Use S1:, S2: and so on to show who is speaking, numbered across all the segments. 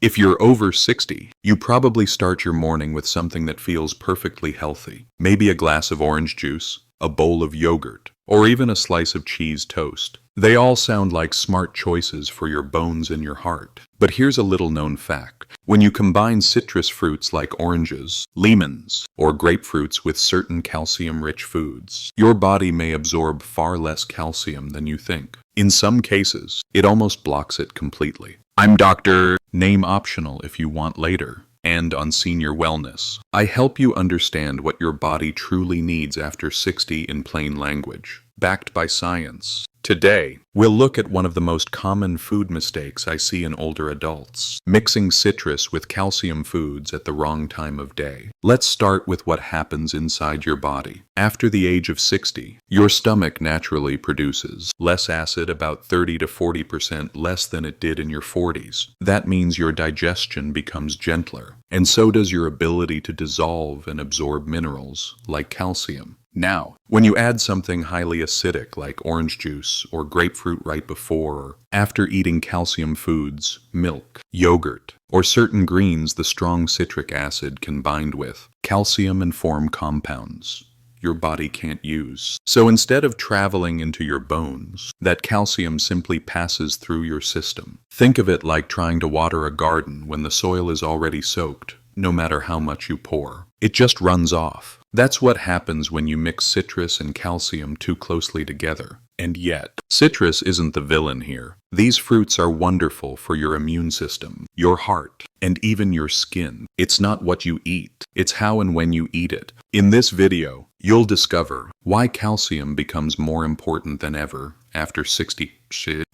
S1: If you're over 60, you probably start your morning with something that feels perfectly healthy. Maybe a glass of orange juice, a bowl of yogurt, or even a slice of cheese toast. They all sound like smart choices for your bones and your heart. But here's a little known fact. When you combine citrus fruits like oranges, lemons, or grapefruits with certain calcium-rich foods, your body may absorb far less calcium than you think. In some cases, it almost blocks it completely. I'm Dr. Name optional if you want later. And on Senior Wellness, I help you understand what your body truly needs after 60 in plain language, backed by science. Today, we'll look at one of the most common food mistakes I see in older adults, mixing citrus with calcium foods at the wrong time of day. Let's start with what happens inside your body. After the age of 60, your stomach naturally produces less acid, about 30 to 40% less than it did in your 40s. That means your digestion becomes gentler, and so does your ability to dissolve and absorb minerals like calcium. Now, when you add something highly acidic like orange juice or grapefruit right before or after eating calcium foods, milk, yogurt, or certain greens the strong citric acid can bind with calcium and form compounds your body can't use. So instead of traveling into your bones, that calcium simply passes through your system. Think of it like trying to water a garden when the soil is already soaked, no matter how much you pour. It just runs off. That's what happens when you mix citrus and calcium too closely together. And yet, citrus isn't the villain here. These fruits are wonderful for your immune system, your heart, and even your skin. It's not what you eat, it's how and when you eat it. In this video, you'll discover why calcium becomes more important than ever after 60.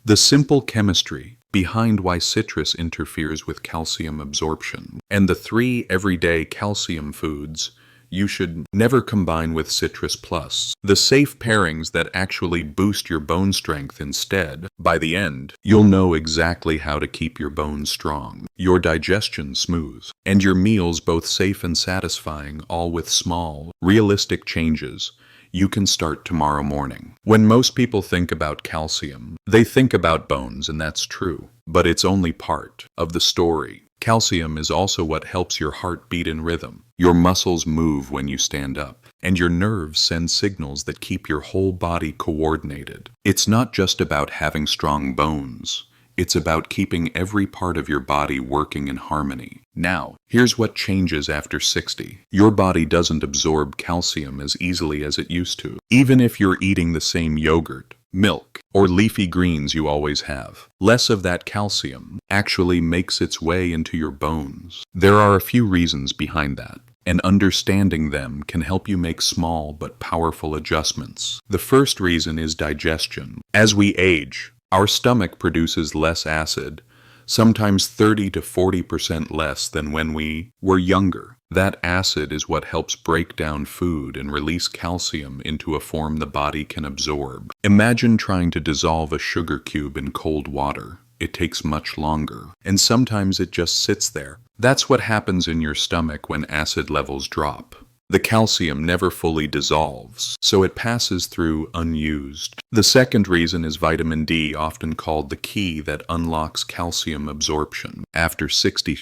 S1: The simple chemistry behind why citrus interferes with calcium absorption, and the 3 everyday calcium foods you should never combine with Citrus Plus. The safe pairings that actually boost your bone strength instead. By the end, you'll know exactly how to keep your bones strong, your digestion smooth, and your meals both safe and satisfying, all with small, realistic changes you can start tomorrow morning. When most people think about calcium, they think about bones, and that's true. But it's only part of the story. Calcium is also what helps your heart beat in rhythm. Your muscles move when you stand up, and your nerves send signals that keep your whole body coordinated. It's not just about having strong bones. It's about keeping every part of your body working in harmony. Now, here's what changes after 60. Your body doesn't absorb calcium as easily as it used to, even if you're eating the same yogurt, milk, or leafy greens you always have. Less of that calcium actually makes its way into your bones. There are a few reasons behind that, and understanding them can help you make small but powerful adjustments. The first reason is digestion. As we age, our stomach produces less acid, sometimes 30 to 40% less than when we were younger. That acid is what helps break down food and release calcium into a form the body can absorb. Imagine trying to dissolve a sugar cube in cold water. It takes much longer, and sometimes it just sits there. That's what happens in your stomach when acid levels drop. The calcium never fully dissolves, so it passes through unused. The second reason is vitamin D, often called the key that unlocks calcium absorption. After 60,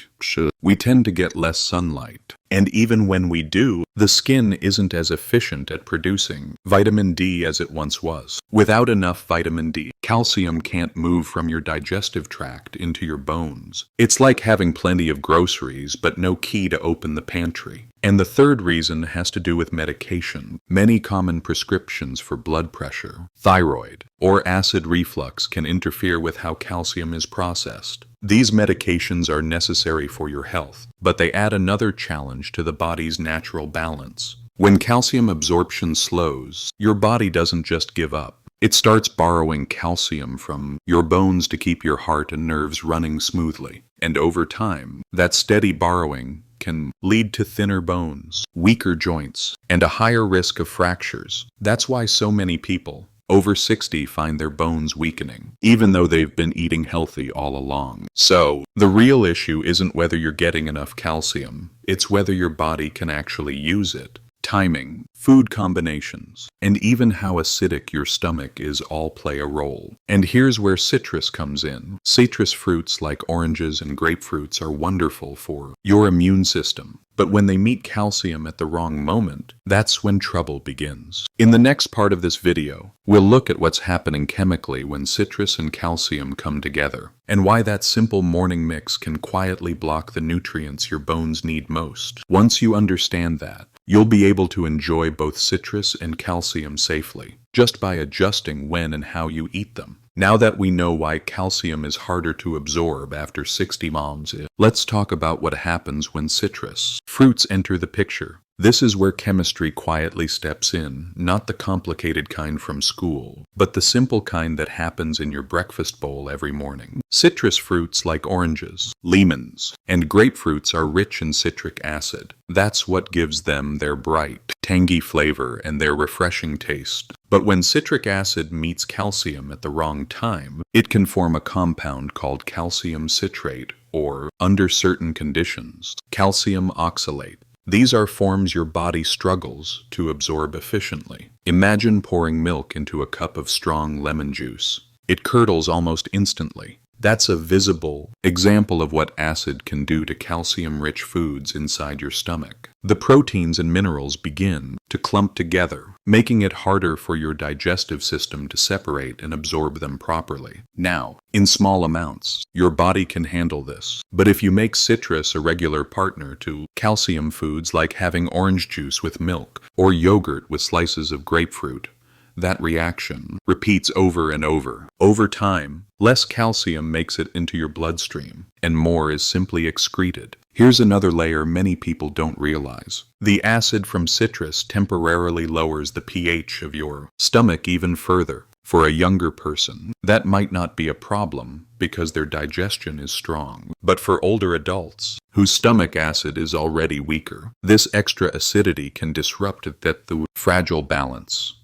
S1: we tend to get less sunlight. And even when we do, the skin isn't as efficient at producing vitamin D as it once was. Without enough vitamin D, calcium can't move from your digestive tract into your bones. It's like having plenty of groceries but no key to open the pantry. And the third reason has to do with medication. Many common prescriptions for blood pressure, thyroid, or acid reflux can interfere with how calcium is processed. These medications are necessary for your health, but they add another challenge to the body's natural balance. When calcium absorption slows, your body doesn't just give up. It starts borrowing calcium from your bones to keep your heart and nerves running smoothly. And over time, that steady borrowing can lead to thinner bones, weaker joints, and a higher risk of fractures. That's why so many people over 60 find their bones weakening, even though they've been eating healthy all along. So, the real issue isn't whether you're getting enough calcium, it's whether your body can actually use it. timing, food combinations, and even how acidic your stomach is all play a role. And here's where citrus comes in. Citrus fruits like oranges and grapefruits are wonderful for your immune system. But when they meet calcium at the wrong moment, that's when trouble begins. In the next part of this video, we'll look at what's happening chemically when citrus and calcium come together, and why that simple morning mix can quietly block the nutrients your bones need most. Once you understand that, you'll be able to enjoy both citrus and calcium safely, just by adjusting when and how you eat them. Now that we know why calcium is harder to absorb after 60 moms, let's talk about what happens when citrus fruits enter the picture. This is where chemistry quietly steps in, not the complicated kind from school, but the simple kind that happens in your breakfast bowl every morning. Citrus fruits like oranges, lemons, and grapefruits are rich in citric acid. That's what gives them their bright, tangy flavor and their refreshing taste. But when citric acid meets calcium at the wrong time, it can form a compound called calcium citrate, or, under certain conditions, calcium oxalate. These are forms your body struggles to absorb efficiently. Imagine pouring milk into a cup of strong lemon juice. It curdles almost instantly. That's a visible example of what acid can do to calcium-rich foods inside your stomach. The proteins and minerals begin to clump together, making it harder for your digestive system to separate and absorb them properly. Now, in small amounts, your body can handle this. But if you make citrus a regular partner to calcium foods like having orange juice with milk or yogurt with slices of grapefruit, that reaction repeats over and over. Over time, less calcium makes it into your bloodstream, and more is simply excreted. Here's another layer many people don't realize. The acid from citrus temporarily lowers the pH of your stomach even further. For a younger person, that might not be a problem because their digestion is strong. But for older adults, whose stomach acid is already weaker, this extra acidity can disrupt the fragile balance.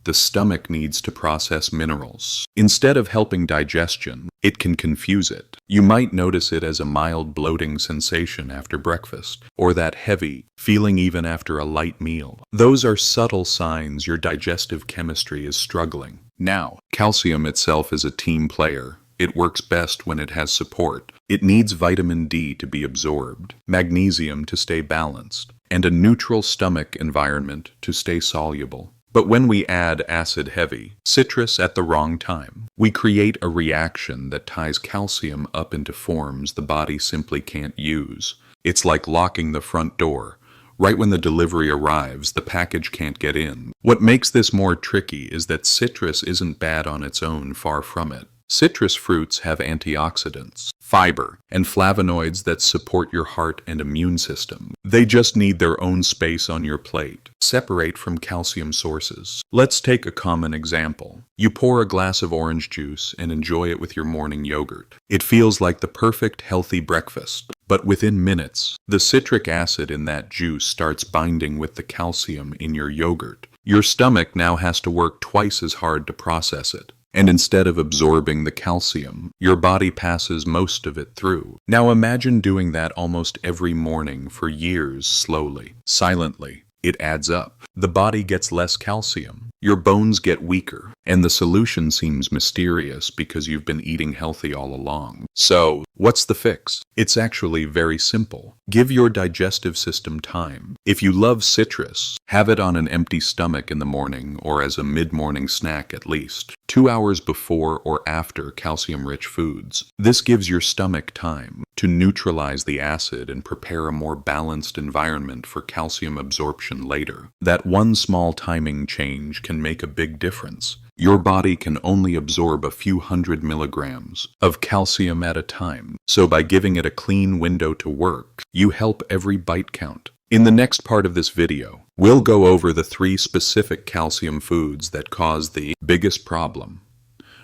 S1: The stomach needs to process minerals. Instead of helping digestion, it can confuse it. You might notice it as a mild bloating sensation after breakfast, or that heavy feeling even after a light meal. Those are subtle signs your digestive chemistry is struggling. Now, calcium itself is a team player. It works best when it has support. It needs vitamin D to be absorbed, magnesium to stay balanced, and a neutral stomach environment to stay soluble. But when we add acid-heavy citrus at the wrong time, we create a reaction that ties calcium up into forms the body simply can't use. It's like locking the front door. Right when the delivery arrives, the package can't get in. What makes this more tricky is that citrus isn't bad on its own, far from it. Citrus fruits have antioxidants, fiber, and flavonoids that support your heart and immune system. They just need their own space on your plate, separate from calcium sources. Let's take a common example. You pour a glass of orange juice and enjoy it with your morning yogurt. It feels like the perfect healthy breakfast. But within minutes, the citric acid in that juice starts binding with the calcium in your yogurt. Your stomach now has to work twice as hard to process it. And instead of absorbing the calcium, your body passes most of it through. Now imagine doing that almost every morning for years, slowly, silently. It adds up. The body gets less calcium. Your bones get weaker. And the solution seems mysterious because you've been eating healthy all along. So, what's the fix? It's actually very simple. Give your digestive system time. If you love citrus, have it on an empty stomach in the morning or as a mid-morning snack at least, 2 hours before or after calcium-rich foods. This gives your stomach time to neutralize the acid and prepare a more balanced environment for calcium absorption later. That one small timing change can make a big difference. Your body can only absorb a few hundred milligrams of calcium at a time, so by giving it a clean window to work, you help every bite count. In the next part of this video, we'll go over the 3 specific calcium foods that cause the biggest problem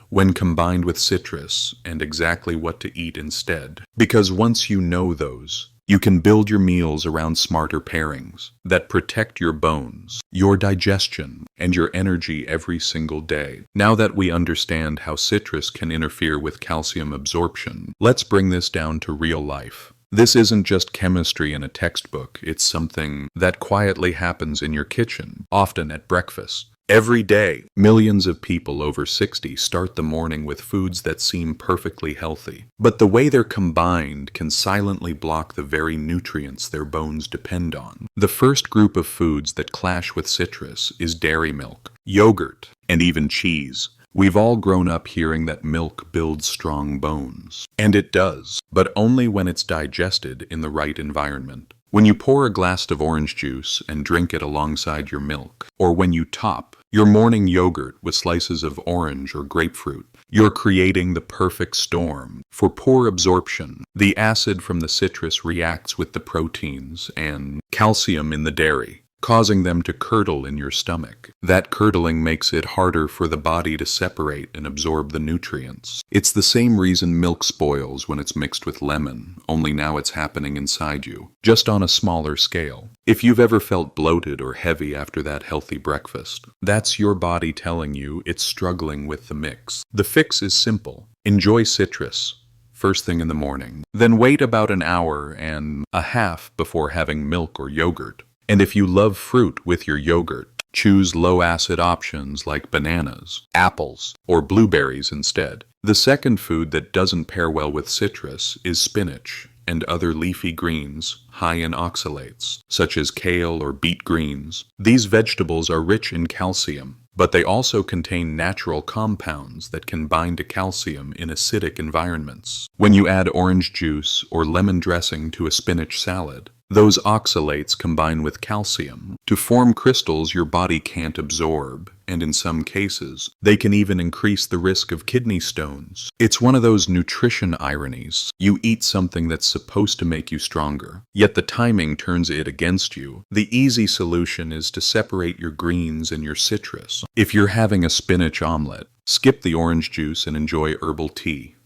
S1: when combined with citrus and exactly what to eat instead. Because once you know those, you can build your meals around smarter pairings that protect your bones, your digestion, and your energy every single day. Now that we understand how citrus can interfere with calcium absorption, let's bring this down to real life. This isn't just chemistry in a textbook, it's something that quietly happens in your kitchen, often at breakfast. Every day, millions of people over 60 start the morning with foods that seem perfectly healthy. But the way they're combined can silently block the very nutrients their bones depend on. The first group of foods that clash with citrus is dairy milk, yogurt, and even cheese. We've all grown up hearing that milk builds strong bones. And it does, but only when it's digested in the right environment. When you pour a glass of orange juice and drink it alongside your milk, or when you top your morning yogurt with slices of orange or grapefruit, you're creating the perfect storm for poor absorption. The acid from the citrus reacts with the proteins and calcium in the dairy, causing them to curdle in your stomach. That curdling makes it harder for the body to separate and absorb the nutrients. It's the same reason milk spoils when it's mixed with lemon, only now it's happening inside you, just on a smaller scale. If you've ever felt bloated or heavy after that healthy breakfast, that's your body telling you it's struggling with the mix. The fix is simple. Enjoy citrus first thing in the morning. Then wait about an hour and a half before having milk or yogurt. And if you love fruit with your yogurt, choose low-acid options like bananas, apples, or blueberries instead. The second food that doesn't pair well with citrus is spinach and other leafy greens high in oxalates, such as kale or beet greens. These vegetables are rich in calcium, but they also contain natural compounds that can bind to calcium in acidic environments. When you add orange juice or lemon dressing to a spinach salad, those oxalates combine with calcium to form crystals your body can't absorb, and in some cases, they can even increase the risk of kidney stones. It's one of those nutrition ironies. You eat something that's supposed to make you stronger, yet the timing turns it against you. The easy solution is to separate your greens and your citrus. If you're having a spinach omelet, skip the orange juice and enjoy herbal tea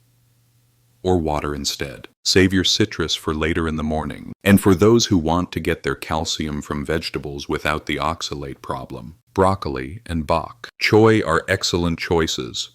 S1: or water instead. Save your citrus for later in the morning. And for those who want to get their calcium from vegetables without the oxalate problem, broccoli and bok choy are excellent choices.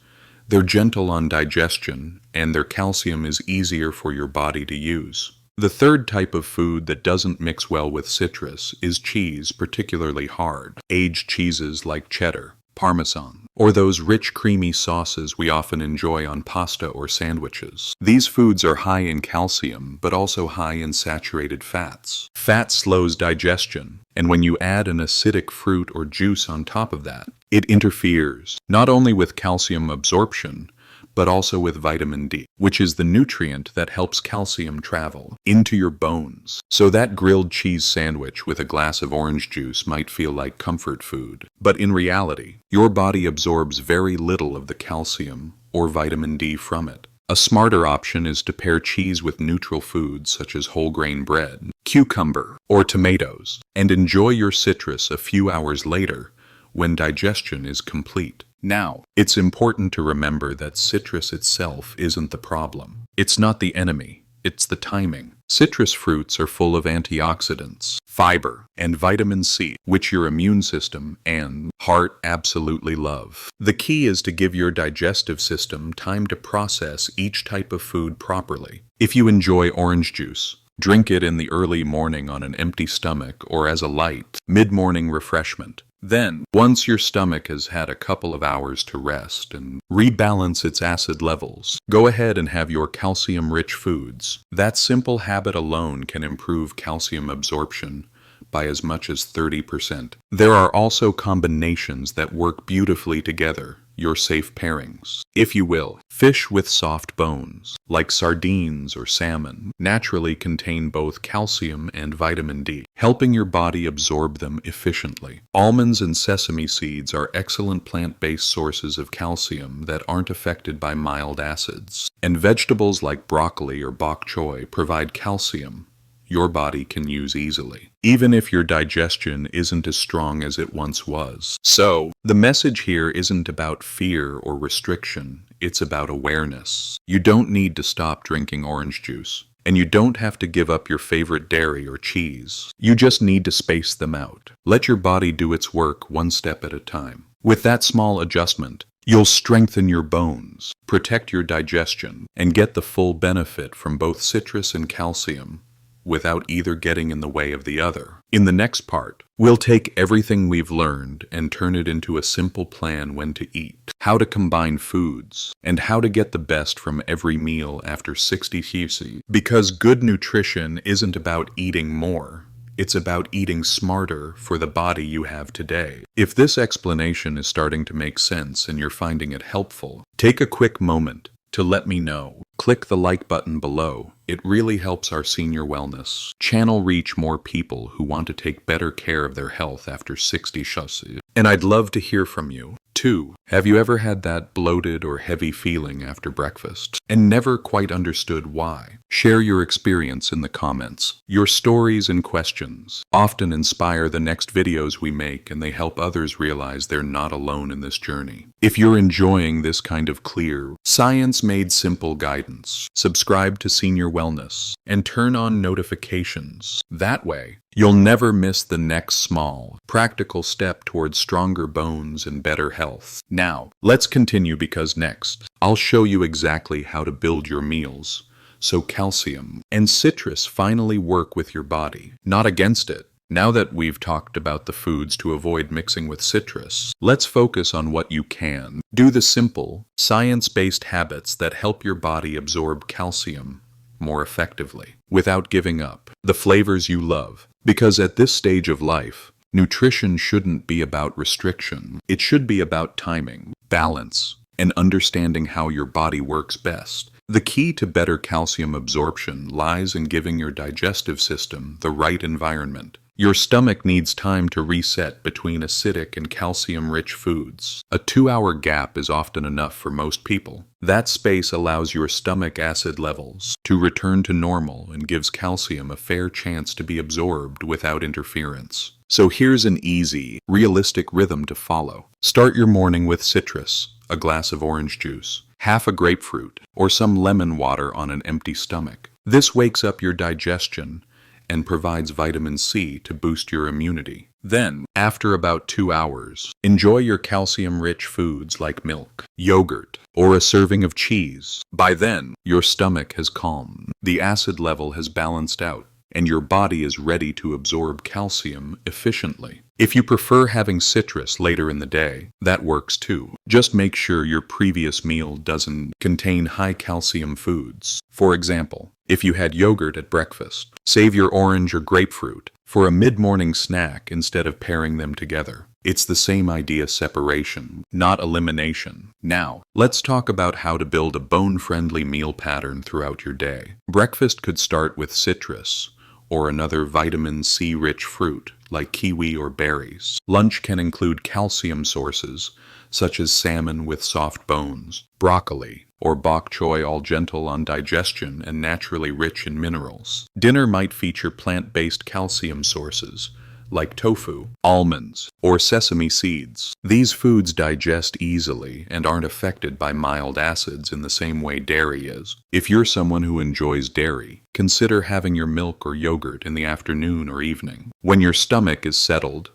S1: They're gentle on digestion, and their calcium is easier for your body to use. The third type of food that doesn't mix well with citrus is cheese, particularly hard, aged cheeses like cheddar, Parmesan, or those rich creamy sauces we often enjoy on pasta or sandwiches. These foods are high in calcium, but also high in saturated fats. Fat slows digestion, and when you add an acidic fruit or juice on top of that, it interferes not only with calcium absorption, but also with vitamin D, which is the nutrient that helps calcium travel into your bones. So that grilled cheese sandwich with a glass of orange juice might feel like comfort food, but in reality, your body absorbs very little of the calcium or vitamin D from it. A smarter option is to pair cheese with neutral foods such as whole grain bread, cucumber, or tomatoes, and enjoy your citrus a few hours later when digestion is complete. Now, it's important to remember that citrus itself isn't the problem. It's not the enemy, it's the timing. Citrus fruits are full of antioxidants, fiber, and vitamin C, which your immune system and heart absolutely love. The key is to give your digestive system time to process each type of food properly. If you enjoy orange juice, drink it in the early morning on an empty stomach or as a light, mid-morning refreshment. Then, once your stomach has had a couple of hours to rest and rebalance its acid levels, go ahead and have your calcium-rich foods. That simple habit alone can improve calcium absorption by as much as 30%. There are also combinations that work beautifully together, your safe pairings, if you will. Fish with soft bones, like sardines or salmon, naturally contain both calcium and vitamin D, helping your body absorb them efficiently. Almonds and sesame seeds are excellent plant-based sources of calcium that aren't affected by mild acids. And vegetables like broccoli or bok choy provide calcium your body can use easily, even if your digestion isn't as strong as it once was. So, the message here isn't about fear or restriction, it's about awareness. You don't need to stop drinking orange juice, and you don't have to give up your favorite dairy or cheese. You just need to space them out. Let your body do its work one step at a time. With that small adjustment, You'll strengthen your bones, protect your digestion, and get the full benefit from both citrus and calcium without either getting in the way of the other. In the next part, we'll take everything we've learned and turn it into a simple plan when to eat, how to combine foods, and how to get the best from every meal after 60 cc. Because good nutrition isn't about eating more. It's about eating smarter for the body you have today. If this explanation is starting to make sense and you're finding it helpful, take a quick moment to let me know. Click the like button below. It really helps our senior wellness channel reach more people who want to take better care of their health after 60 shussi. And I'd love to hear from you. 2. Have you ever had that bloated or heavy feeling after breakfast and never quite understood why? Share your experience in the comments. Your stories and questions often inspire the next videos we make, and they help others realize they're not alone in this journey. If you're enjoying this kind of clear, science-made simple guidance, subscribe to Senior Wellness and turn on notifications. That way, you'll never miss the next small, practical step towards stronger bones and better health. Now, let's continue, because next, I'll show you exactly how to build your meals so calcium and citrus finally work with your body, not against it. Now that we've talked about the foods to avoid mixing with citrus, let's focus on what you can do, the simple, science-based habits that help your body absorb calcium more effectively without giving up the flavors you love. Because at this stage of life, nutrition shouldn't be about restriction. It should be about timing, balance, and understanding how your body works best. The key to better calcium absorption lies in giving your digestive system the right environment. Your stomach needs time to reset between acidic and calcium-rich foods. A 2-hour gap is often enough for most people. That space allows your stomach acid levels to return to normal and gives calcium a fair chance to be absorbed without interference. So here's an easy, realistic rhythm to follow. Start your morning with citrus, a glass of orange juice, half a grapefruit, or some lemon water on an empty stomach. This wakes up your digestion and provides vitamin C to boost your immunity. Then, after about 2 hours, enjoy your calcium-rich foods like milk, yogurt, or a serving of cheese. By then, your stomach has calmed, the acid level has balanced out, and your body is ready to absorb calcium efficiently. If you prefer having citrus later in the day, that works too. Just make sure your previous meal doesn't contain high calcium foods. For example, if you had yogurt at breakfast, save your orange or grapefruit for a mid-morning snack instead of pairing them together. It's the same idea: separation, not elimination. Now, let's talk about how to build a bone-friendly meal pattern throughout your day. Breakfast could start with citrus or another vitamin C-rich fruit like kiwi or berries. Lunch can include calcium sources such as salmon with soft bones, broccoli, or bok choy, all gentle on digestion and naturally rich in minerals. Dinner might feature plant-based calcium sources like tofu, almonds, or sesame seeds. These foods digest easily and aren't affected by mild acids in the same way dairy is. If you're someone who enjoys dairy, consider having your milk or yogurt in the afternoon or evening, when your stomach is settled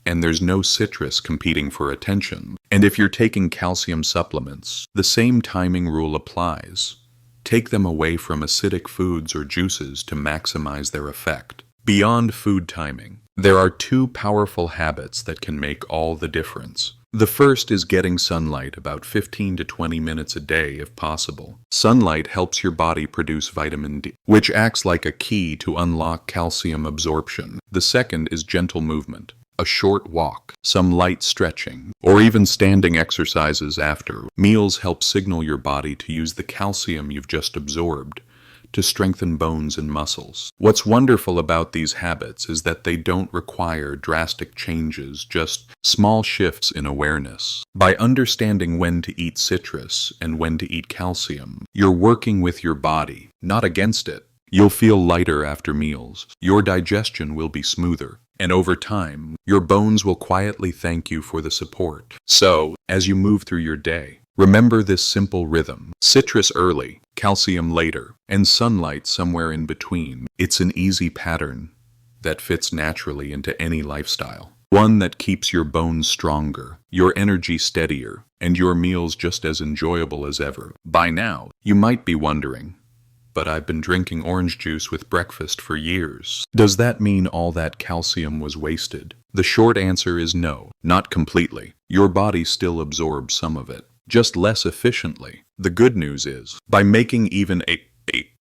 S1: and there's no citrus competing for attention. And if you're taking calcium supplements, the same timing rule applies. Take them away from acidic foods or juices to maximize their effect. Beyond food timing, there are 2 powerful habits that can make all the difference. The first is getting sunlight about 15 to 20 minutes a day if possible. Sunlight helps your body produce vitamin D, which acts like a key to unlock calcium absorption. The second is gentle movement. A short walk, some light stretching, or even standing exercises after meals help signal your body to use the calcium you've just absorbed to strengthen bones and muscles. What's wonderful about these habits is that they don't require drastic changes, just small shifts in awareness. By understanding when to eat citrus and when to eat calcium, you're working with your body, not against it. You'll feel lighter after meals, your digestion will be smoother, and over time, your bones will quietly thank you for the support. So, as you move through your day, remember this simple rhythm: citrus early, calcium later, and sunlight somewhere in between. It's an easy pattern that fits naturally into any lifestyle. One that keeps your bones stronger, your energy steadier, and your meals just as enjoyable as ever. By now, you might be wondering, but I've been drinking orange juice with breakfast for years. Does that mean all that calcium was wasted? The short answer is no, not completely. Your body still absorbs some of it, just less efficiently. The good news is, by making even a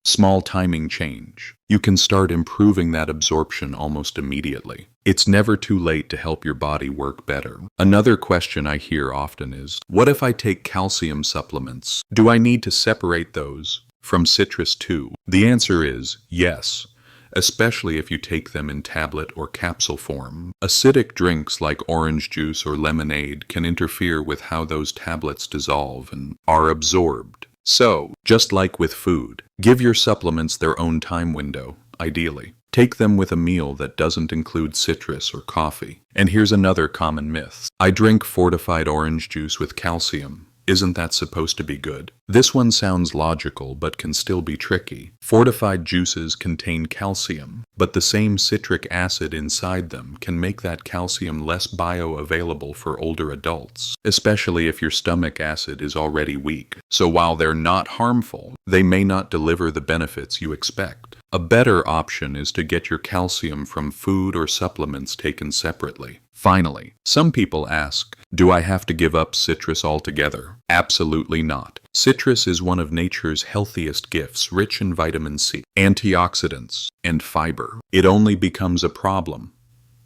S1: small timing change, you can start improving that absorption almost immediately. It's never too late to help your body work better. Another question I hear often is, what if I take calcium supplements? Do I need to separate those from citrus too? The answer is yes, especially if you take them in tablet or capsule form. Acidic drinks like orange juice or lemonade can interfere with how those tablets dissolve and are absorbed. So, just like with food, give your supplements their own time window, ideally. Take them with a meal that doesn't include citrus or coffee. And here's another common myth. I drink fortified orange juice with calcium. Isn't that supposed to be good? This one sounds logical but can still be tricky. Fortified juices contain calcium, but the same citric acid inside them can make that calcium less bioavailable for older adults, especially if your stomach acid is already weak. So while they're not harmful, they may not deliver the benefits you expect. A better option is to get your calcium from food or supplements taken separately. Finally, some people ask, do I have to give up citrus altogether? Absolutely not. Citrus is one of nature's healthiest gifts, rich in vitamin C, antioxidants, and fiber. It only becomes a problem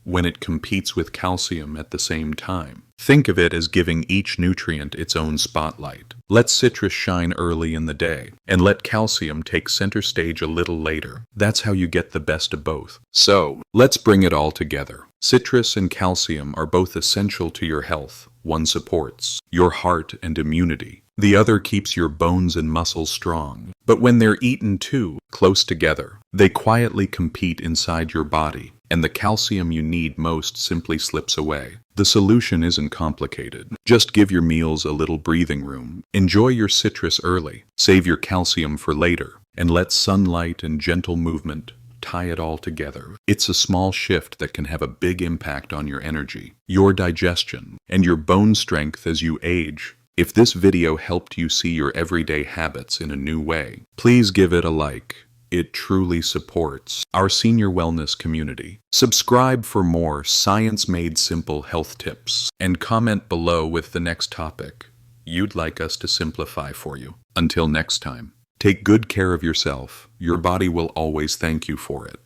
S1: when it competes with calcium at the same time. Think of it as giving each nutrient its own spotlight. Let citrus shine early in the day, and let calcium take center stage a little later. That's how you get the best of both. So, let's bring it all together. Citrus and calcium are both essential to your health. One supports your heart and immunity. The other keeps your bones and muscles strong. But when they're eaten too close together, they quietly compete inside your body, and the calcium you need most simply slips away. The solution isn't complicated. Just give your meals a little breathing room. Enjoy your citrus early, save your calcium for later, and let sunlight and gentle movement tie it all together. It's a small shift that can have a big impact on your energy, your digestion, and your bone strength as you age. If this video helped you see your everyday habits in a new way, please give it a like. It truly supports our senior wellness community. Subscribe for more science-made simple health tips, and comment below with the next topic you'd like us to simplify for you. Until next time, take good care of yourself. Your body will always thank you for it.